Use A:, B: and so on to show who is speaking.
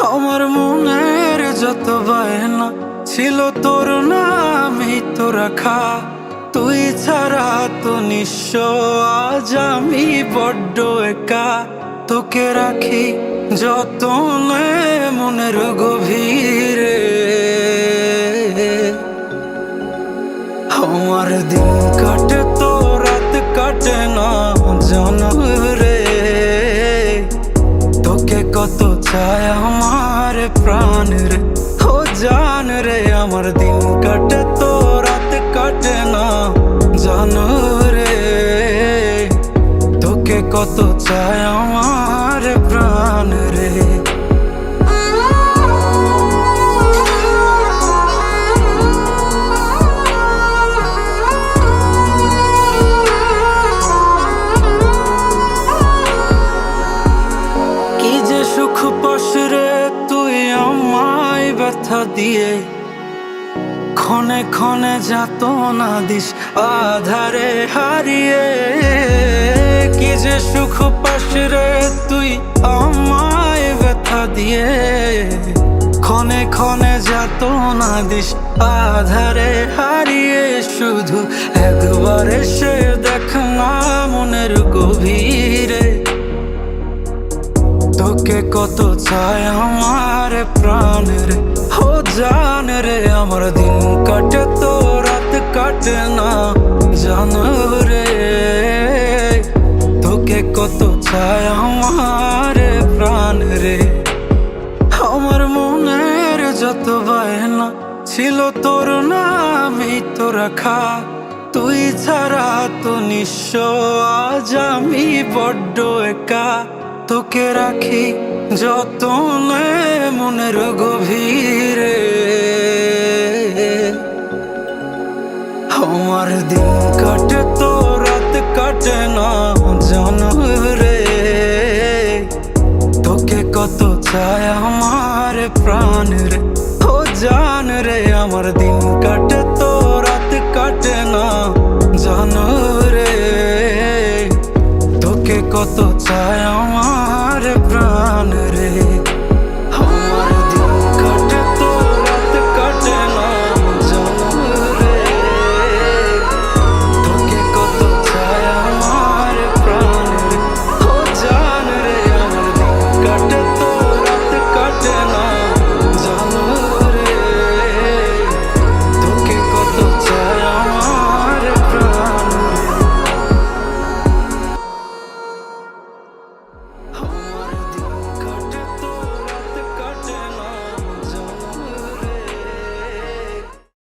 A: আমার মনের যত বায়না ছিল তোর নামই তো রাখা। তুই ছাড়া তো নিঃস্ব, আজ আমি বড্ড একা। তোকে রাখি যতনে মনের গভীরে। আমার দিন কাটে তো রাত কাটে না জানো রে। তোকে কত চায় আমার প্রাণ রে, ও জান রে। আমার দিন কাটে তো রাত কাটে না জানো রে। তোকে কত চায় আমার প্রাণ রে। কি যে সুখ পাস রে তুই আমায় ব্যথা দিয়ে, ক্ষণে ক্ষণে যাতনা দিস আধারে হারিয়ে। কি যে সুখ পাস রে তুই আমায় ব্যথা দিয়ে, ক্ষণে ক্ষণে যাতনা দিস আধারে হারিয়ে। শুধু একবার এসে দেখ না মনের গভীরে। তোকে কত চায় আমার প্রাণ রে, ও জান রে। আমার দিন কাটে তো রাত কাটে না জানো রে। তোকে কত চায় আমার প্রাণ রে। আমার মনের যত বায়না ছিল তোর নামই তো রাখা। তুই ছাড়া তো নিঃস্ব, আজ আমি বড্ড একা। তোকে রাখি যতনে মনের গভীরে। আমার দিন কাটে তো রাত কাটে না জানো রে। তোকে কত চায় আমার প্রাণ রে, ও জান রে। আমার দিন কাটে তো রাত কাটে না জানো রে। তোকে কত চায় আমার প্রাণ রে।